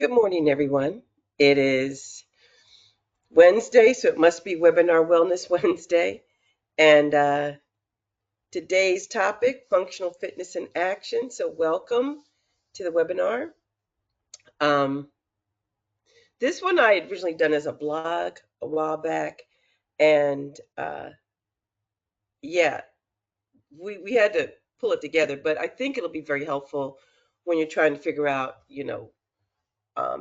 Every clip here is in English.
Good morning, everyone. It is Wednesday, so it must be Webinar Wellness Wednesday. And today's topic, functional fitness in action. So, welcome to the webinar. Um, this one I had originally done as a blog a while back. And yeah, we had to pull it together, but I think it'll be very helpful when you're trying to figure out,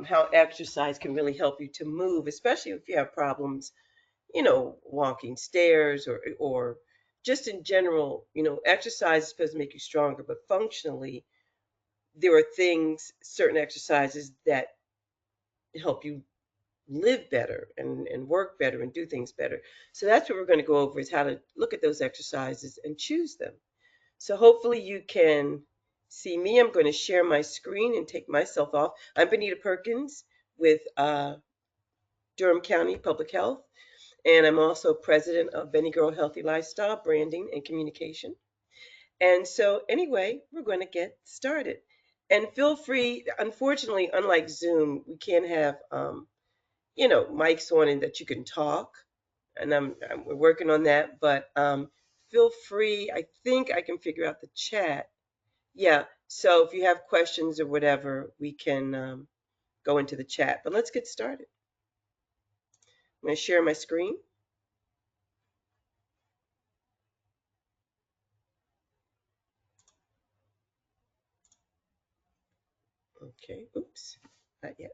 how exercise can really help you to move, especially if you have problems walking stairs or just in general, exercise is supposed to make you stronger, but functionally, there are things, certain exercises that help you live better and work better and do things better. So that's what we're going to go over is how to look at those exercises and choose them. So hopefully you can see me. I'm going to share my screen and take myself off. I'm Benita Perkins with Durham County Public Health. And I'm also president of Benny Girl Healthy Lifestyle Branding and Communication. And so, anyway, we're going to get started. And feel free, unfortunately, unlike Zoom, we can't have, mics on and that you can talk. And we're working on that. But feel free, I think I can figure out the chat. Yeah. So if you have questions or whatever, we can go into the chat. But let's get started. I'm going to share my screen. Okay. Oops. Not yet.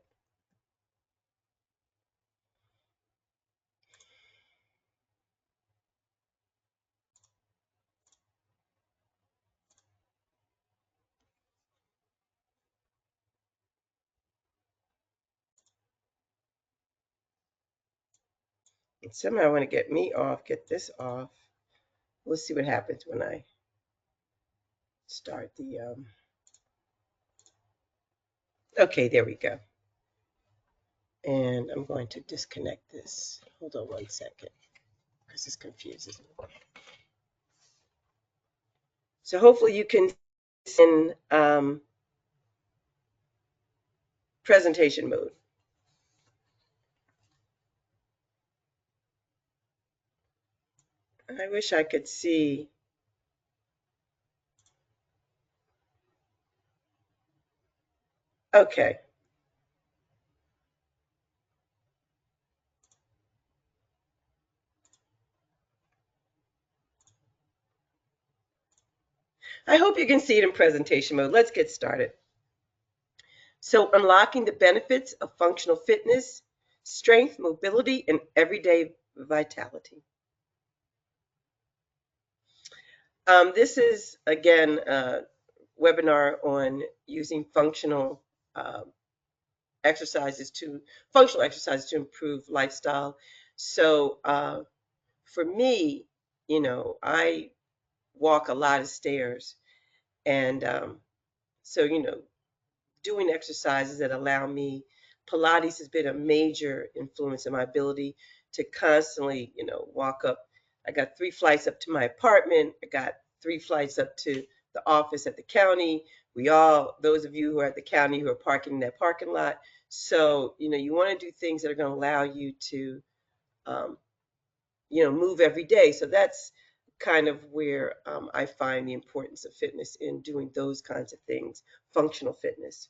And somehow I want to get me off, get this off. We'll see what happens when I start the. Okay, there we go. And I'm going to disconnect this. Hold on 1 second, because this confuses me. So hopefully you can see in presentation mode. I wish I could see. Okay. I hope you can see it in presentation mode. Let's get started. So, unlocking the benefits of functional fitness, strength, mobility, and everyday vitality. This is, again, a webinar on using uh, exercises functional exercises to improve lifestyle. So for me, I walk a lot of stairs. And so, doing exercises that allow me, Pilates has been a major influence in my ability to constantly, walk up. I got 3 flights up to my apartment. I got 3 flights up to the office at the county. Those of you who are at the county who are parking in that parking lot. So, you want to do things that are going to allow you to, um, move every day. So that's kind of where I find the importance of fitness in doing those kinds of things, functional fitness.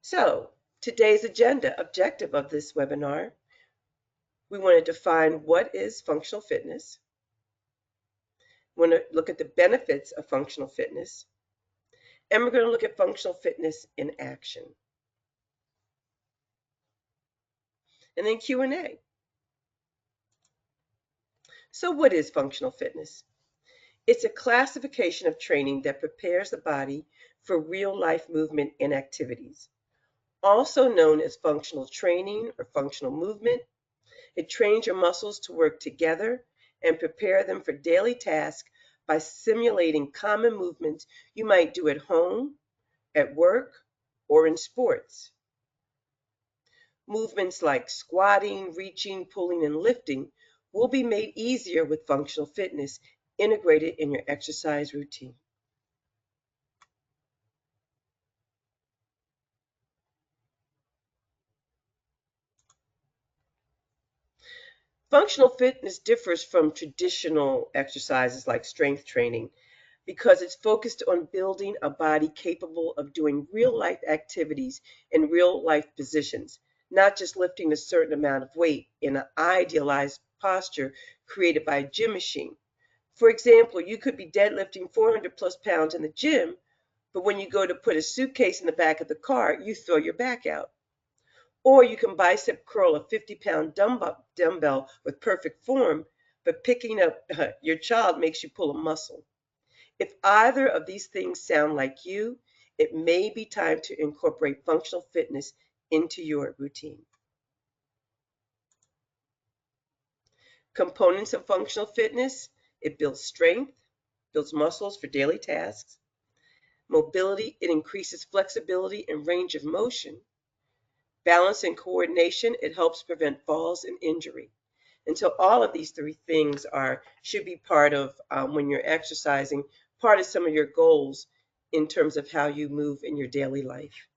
So, today's objective of this webinar, we want to define what is functional fitness. We want to look at the benefits of functional fitness. And we're going to look at functional fitness in action. And then Q&A. So what is functional fitness? It's a classification of training that prepares the body for real-life movement and activities. Also known as functional training or functional movement, it trains your muscles to work together and prepare them for daily tasks by simulating common movements you might do at home, at work, or in sports. Movements like squatting, reaching, pulling, and lifting will be made easier with functional fitness Integrate it in your exercise routine. Functional fitness differs from traditional exercises like strength training because it's focused on building a body capable of doing real life activities in real life positions, not just lifting a certain amount of weight in an idealized posture created by a gym machine. For example, you could be deadlifting 400 plus pounds in the gym, but when you go to put a suitcase in the back of the car, you throw your back out. Or you can bicep curl a 50-pound dumbbell with perfect form, but picking up your child makes you pull a muscle. If either of these things sound like you, it may be time to incorporate functional fitness into your routine. Components of functional fitness: it builds strength, builds muscles for daily tasks. Mobility: it increases flexibility and range of motion. Balance and coordination: it helps prevent falls and injury. And so all of these three things should be part of when you're exercising, part of some of your goals in terms of how you move in your daily life.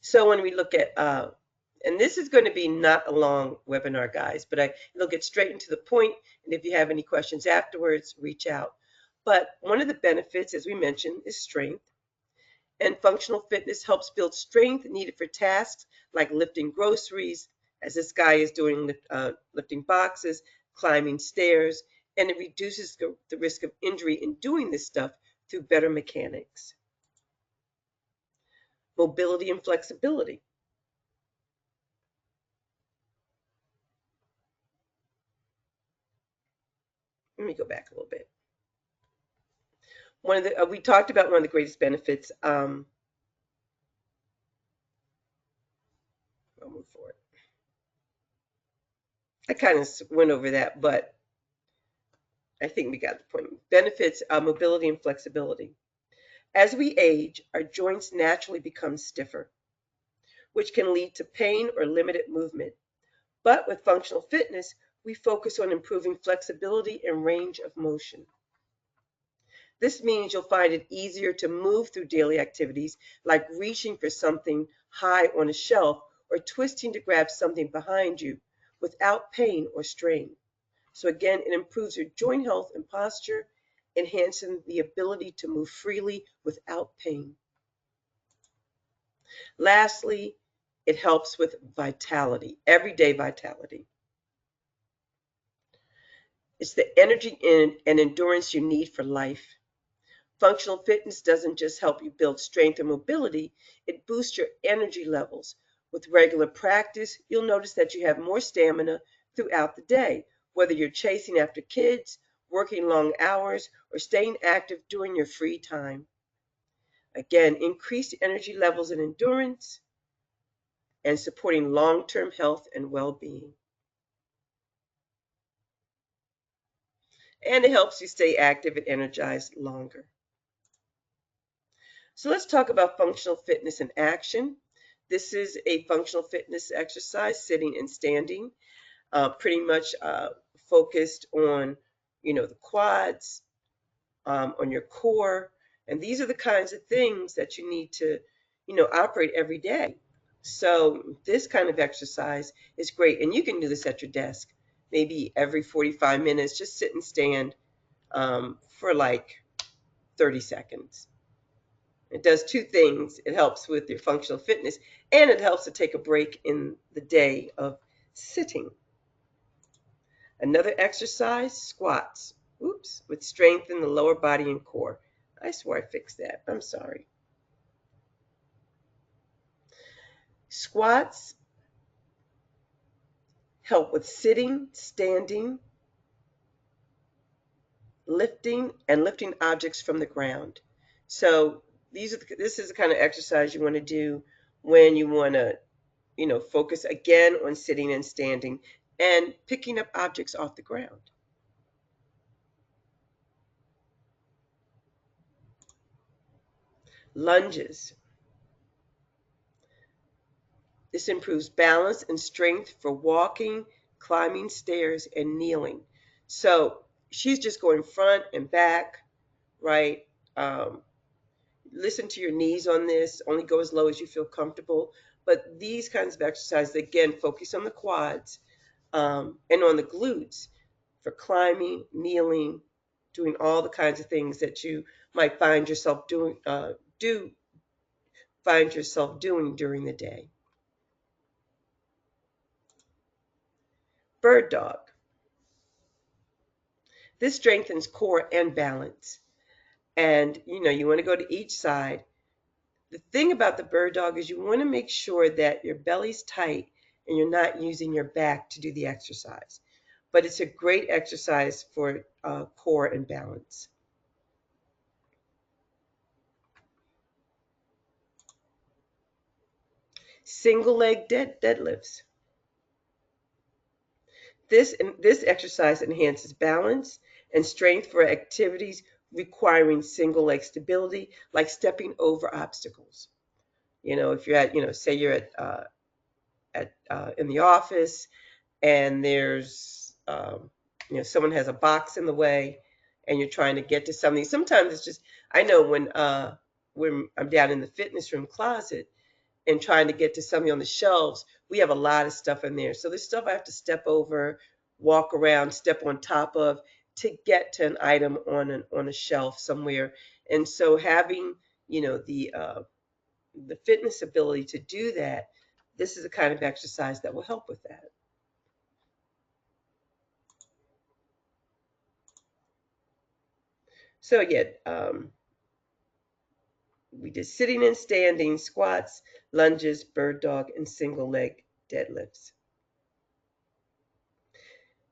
So when we look at, and this is going to be not a long webinar, guys, but it'll get straight into the point. And if you have any questions afterwards, reach out. But one of the benefits, as we mentioned, is strength. And functional fitness helps build strength needed for tasks like lifting groceries, as this guy is doing, lifting boxes, climbing stairs, and it reduces the risk of injury in doing this stuff through better mechanics. Mobility and flexibility. Let me go back a little bit. One of the we talked about one of the greatest benefits. I'll move forward. I kind of went over that, but I think we got the point. Benefits: mobility and flexibility. As we age, our joints naturally become stiffer, which can lead to pain or limited movement. But with functional fitness, we focus on improving flexibility and range of motion. This means you'll find it easier to move through daily activities like reaching for something high on a shelf or twisting to grab something behind you without pain or strain. So again, it improves your joint health and posture, enhancing the ability to move freely without pain. Lastly, it helps with vitality, everyday vitality. It's the energy and endurance you need for life. Functional fitness doesn't just help you build strength and mobility, it boosts your energy levels. With regular practice, you'll notice that you have more stamina throughout the day, whether you're chasing after kids, working long hours, or staying active during your free time. Again, increased energy levels and endurance, and supporting long-term health and well-being. And it helps you stay active and energized longer. So let's talk about functional fitness in action. This is a functional fitness exercise, sitting and standing, pretty much focused on, the quads, on your core. And these are the kinds of things that you need to, operate every day. So this kind of exercise is great. And you can do this at your desk, maybe every 45 minutes, just sit and stand for like 30 seconds. It does two things. It helps with your functional fitness, and it helps to take a break in the day of sitting. Another exercise, squats. Oops, with strength in the lower body and core. I swore I fixed that. I'm sorry. Squats help with sitting, standing, lifting objects from the ground. So this is the kind of exercise you want to do when you want to, focus again on sitting and standing and picking up objects off the ground. Lunges. This improves balance and strength for walking, climbing stairs, and kneeling. So she's just going front and back, right? Um, Listen to your knees on this. Only go as low as you feel comfortable. But these kinds of exercises, again, focus on the quads and on the glutes for climbing, kneeling, doing all the kinds of things that you might do find yourself doing during the day. Bird dog. This strengthens core and balance. And you want to go to each side. The thing about the bird dog is you want to make sure that your belly's tight and you're not using your back to do the exercise. But it's a great exercise for core and balance. Single leg deadlifts. This exercise enhances balance and strength for activities requiring single leg stability, like stepping over obstacles. If you're say you're at in the office and there's someone has a box in the way and you're trying to get to something. Sometimes it's just I know when I'm down in the fitness room closet and trying to get to something on the shelves, we have a lot of stuff in there. So there's stuff I have to step over, walk around, step on top of to get to an item on a shelf somewhere. And so having the fitness ability to do that, this is a kind of exercise that will help with that. So yeah, we did sitting and standing, squats, lunges, bird dog, and single leg deadlifts.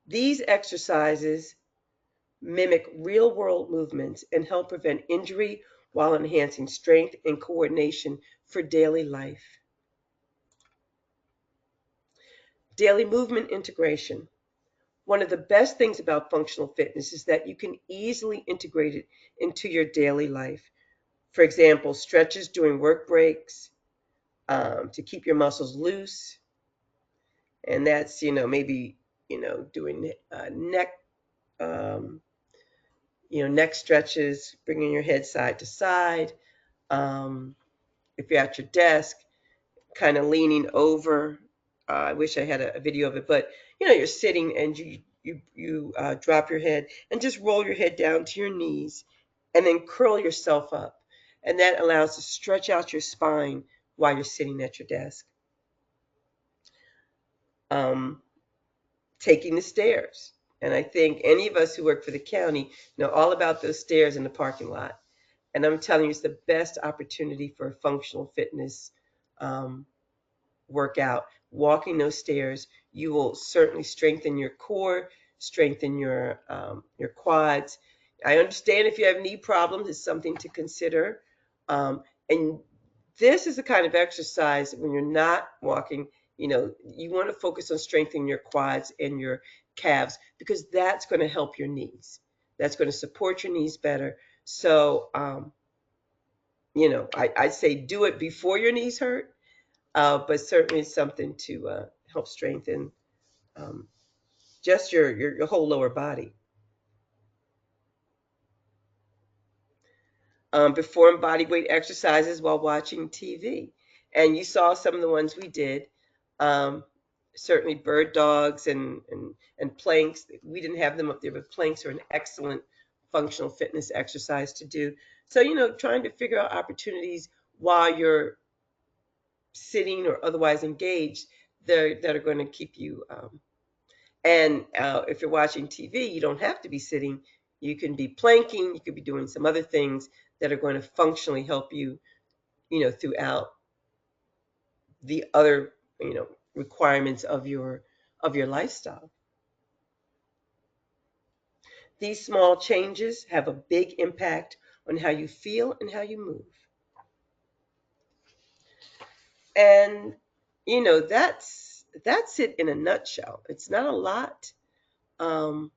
These exercises mimic real world movements and help prevent injury while enhancing strength and coordination for daily life. Daily movement integration. One of the best things about functional fitness is that you can easily integrate it into your daily life. For example, stretches during work breaks to keep your muscles loose. And that's, maybe, doing um, neck stretches, bringing your head side to side. Um, if you're at your desk, kind of leaning over. I wish I had a video of it, but you're sitting and you drop your head and just roll your head down to your knees, and then curl yourself up, and that allows to stretch out your spine while you're sitting at your desk. Um, Taking the stairs, and I think any of us who work for the county know all about those stairs in the parking lot. And I'm telling you, it's the best opportunity for a functional fitness um, workout. Walking those stairs, you will certainly strengthen your core, strengthen your quads. I understand if you have knee problems, it's something to consider. And this is the kind of exercise when you're not walking, you want to focus on strengthening your quads and your calves because that's going to help your knees. That's going to support your knees better. So, I say do it before your knees hurt, but certainly it's something to help strengthen um, just your whole lower body. Perform body weight exercises while watching TV. And you saw some of the ones we did. Um, Certainly bird dogs and planks. We didn't have them up there, but planks are an excellent functional fitness exercise to do. So, trying to figure out opportunities while you're sitting or otherwise engaged that are going to keep you. And if you're watching TV, you don't have to be sitting. You can be planking. You could be doing some other things that are going to functionally help you, throughout the other, requirements of your lifestyle. These small changes have a big impact on how you feel and how you move. And that's it in a nutshell. It's not a lot, um,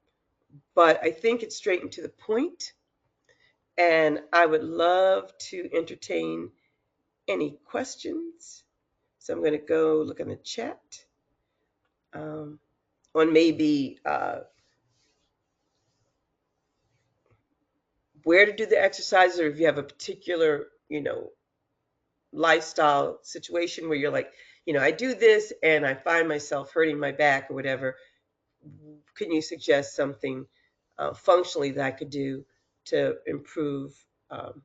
but I think it's straight and to the point. And I would love to entertain any questions. So I'm going to go look in the chat. Um, on maybe where to do the exercises, or if you have a particular, lifestyle situation where you're like, I do this and I find myself hurting my back or whatever. Can you suggest something functionally that I could do to improve, um,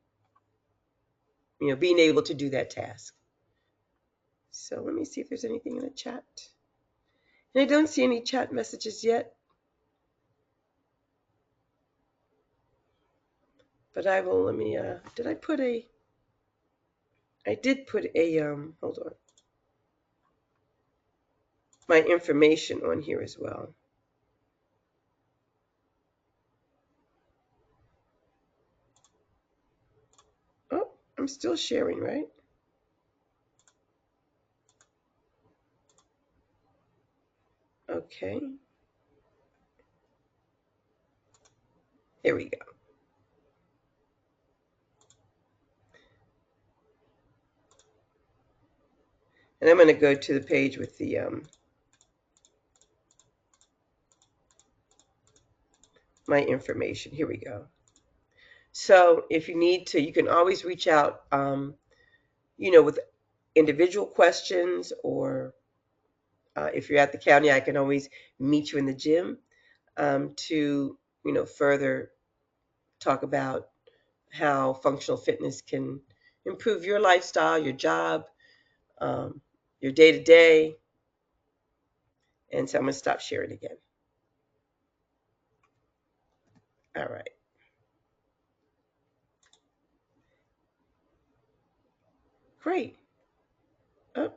being able to do that task? So let me see if there's anything in the chat. And I don't see any chat messages yet, but I will, let me, I did put a, hold on, my information on here as well. Oh, I'm still sharing, right? Okay, here we go. And I'm going to go to the page with the my information. Here we go. So if you need to, you can always reach out, with individual questions, or if you're at the county, I can always meet you in the gym to, further talk about how functional fitness can improve your lifestyle, your job, um, your day to day. And so I'm going to stop sharing again. All right. Great. Oh,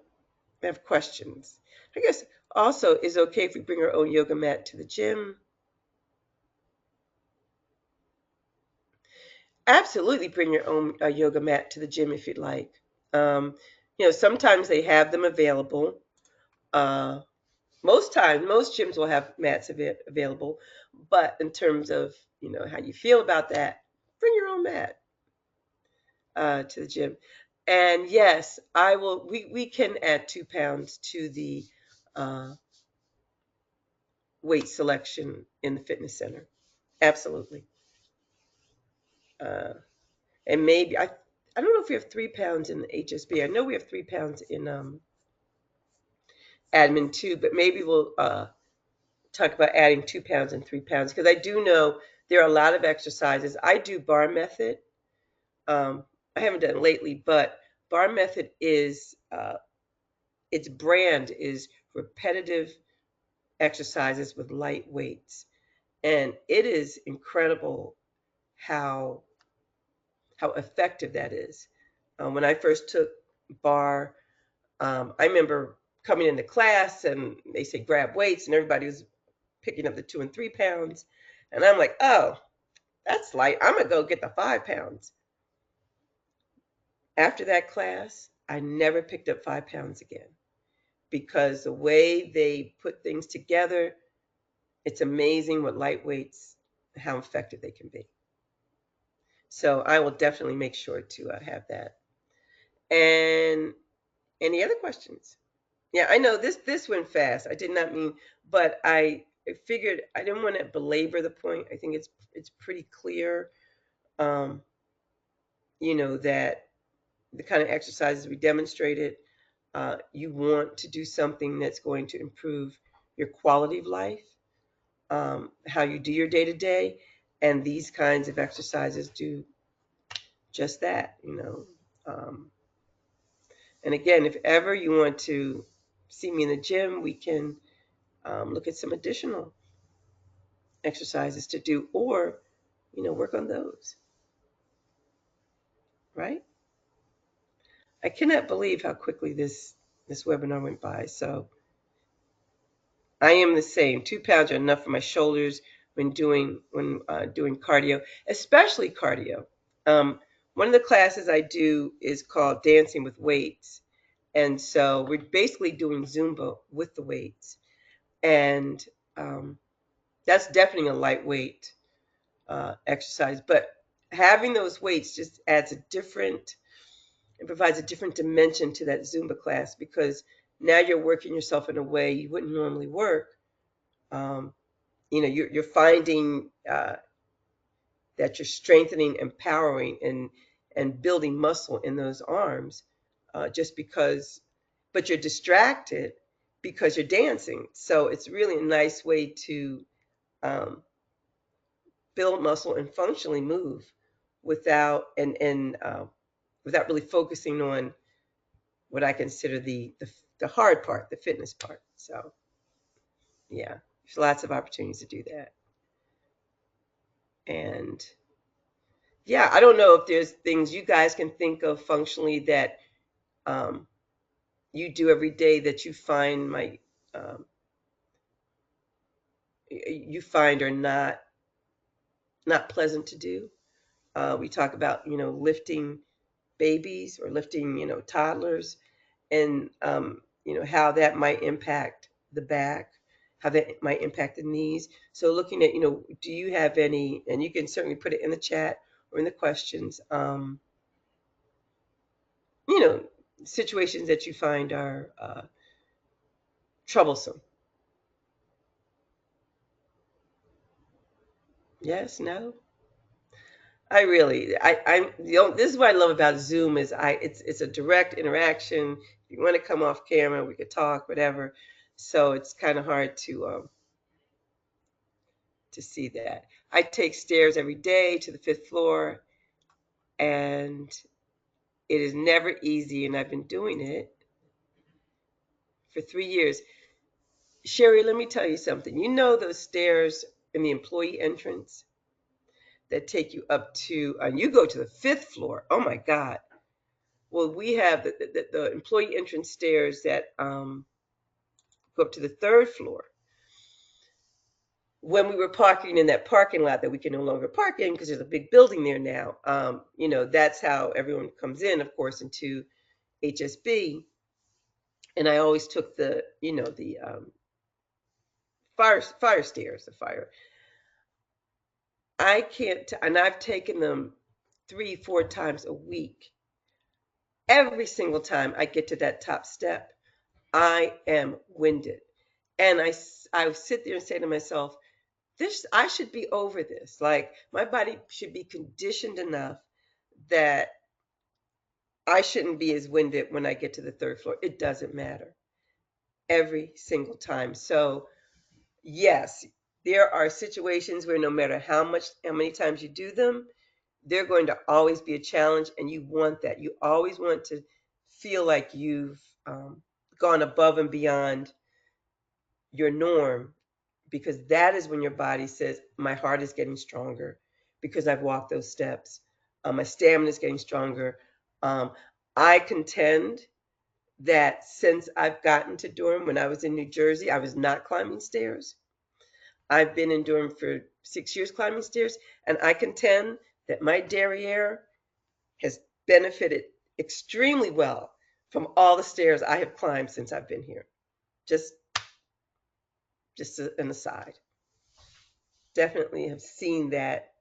I have questions. I guess also, is it okay if we bring our own yoga mat to the gym? Absolutely, bring your own yoga mat to the gym if you'd like. Um, sometimes they have them available. Uh, most times, most gyms will have mats available. But in terms of how you feel about that, bring your own mat to the gym. And yes, I will. We can add 2 pounds to the uh, weight selection in the fitness center. Absolutely. Uh, and maybe I don't know if we have 3 pounds in the HSB. I know we have 3 pounds in admin too, but maybe we'll talk about adding 2 pounds and 3 pounds, because I do know there are a lot of exercises. I do bar method. I haven't done it lately, but bar method is its brand is repetitive exercises with light weights, and it is incredible how effective that is. When I first took bar, I remember coming into class and they say grab weights, and everybody was picking up the 2 and 3 pounds. And I'm like, oh, that's light. I'm going to go get the 5 pounds. After that class, I never picked up 5 pounds again, because the way they put things together, it's amazing what light weights, how effective they can be. So I will definitely make sure to have that. And any other questions? Yeah, I know this went fast. I did not mean, but I figured I didn't want to belabor the point. I think it's pretty clear, um, that the kind of exercises we demonstrated, you want to do something that's going to improve your quality of life, how you do your day to day, and these kinds of exercises do just that. Um, and again, if ever you want to see me in the gym, we can look at some additional exercises to do, or work on those, right? I cannot believe how quickly this webinar went by. So I am the same. 2 pounds are enough for my shoulders when doing cardio, especially cardio. One of the classes I do is called Dancing with Weights, and so we're basically doing Zumba with the weights, and um, that's definitely a lightweight exercise. But having those weights just adds it provides a different dimension to that Zumba class, because now you're working yourself in a way you wouldn't normally work Um, you're finding that you're strengthening, empowering, and building muscle in those arms, just because. But you're distracted because you're dancing. So it's really a nice way to um, build muscle and functionally move without really focusing on what I consider the hard part, the fitness part. So yeah, there's lots of opportunities to do that. And yeah, I don't know if there's things you guys can think of functionally that um, you do every day that um, you find are not pleasant to do. We talk about lifting babies or lifting toddlers, and how that might impact the back, how that might impact the knees. So looking at do you have any, and you can certainly put it in the chat or in the questions, you know situations that you find are troublesome. Yes, no. This is what I love about Zoom is it's a direct interaction. If you want to come off camera, we could talk, whatever. So it's kind of hard to see that. I take stairs every day to the fifth floor, and it is never easy, and I've been doing it for 3 years. Sherry, let me tell you something. You know those stairs in the employee entrance that take you up to, you go to the fifth floor. Oh my God. Well, we have the employee entrance stairs that go up to the third floor. When we were parking in that parking lot that we can no longer park in because there's a big building there now, that's how everyone comes in, of course, into HSB. And I always took the fire stairs, the fire. I can't, and I've taken them 3, 4 times a week. Every single time I get to that top step, I am winded. And I sit there and say to myself, I should be over this. Like, my body should be conditioned enough that I shouldn't be as winded when I get to the third floor. It doesn't matter every single time. So, yes, there are situations where no matter how many times you do them, they're going to always be a challenge, and you want that. You always want to feel like you've gone above and beyond your norm, because that is when your body says, my heart is getting stronger because I've walked those steps. My stamina is getting stronger. Um, I contend that since I've gotten to Durham, when I was in New Jersey, I was not climbing stairs. I've been in Durham for 6 years climbing stairs, and I contend that my derriere has benefited extremely well from all the stairs I have climbed since I've been here. Just, just an aside. Definitely have seen that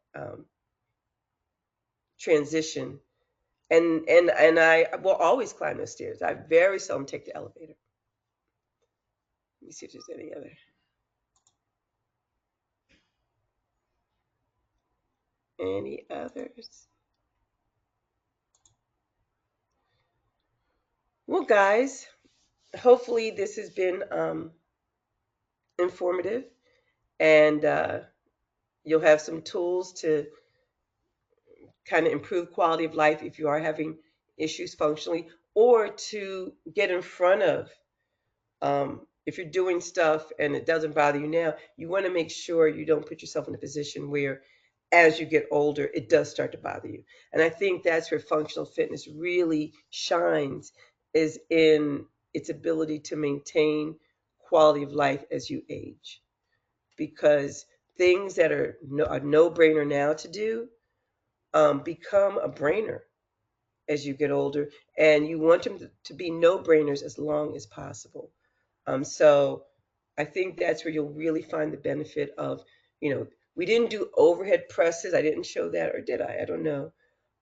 transition, and I will always climb those stairs. I very seldom take the elevator. Let me see if there's any others. Well, guys, hopefully this has been informative, and you'll have some tools to kind of improve quality of life if you are having issues functionally, or to get in front of, if you're doing stuff and it doesn't bother you now, you want to make sure you don't put yourself in a position where as you get older it does start to bother you. And I think that's where functional fitness really shines, is in its ability to maintain quality of life as you age, because things that are a no-brainer now to do become a brainer as you get older, and you want them to be no-brainers as long as possible. So I think that's where you'll really find the benefit of, we didn't do overhead presses. I didn't show that, or did I? I don't know.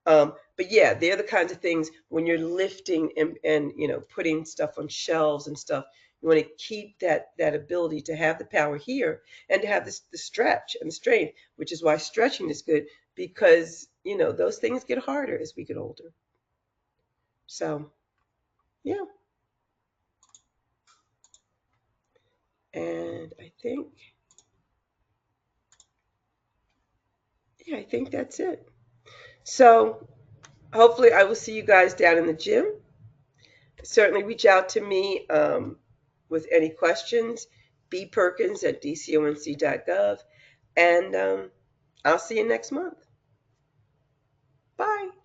But yeah, they're the kinds of things when you're lifting and putting stuff on shelves and stuff. You want to keep that ability to have the power here and to have this the stretch and the strength, which is why stretching is good because those things get harder as we get older. So yeah, and I think that's it. So hopefully I will see you guys down in the gym. Certainly reach out to me with any questions. bperkins@dconc.gov, and I'll see you next month. Bye.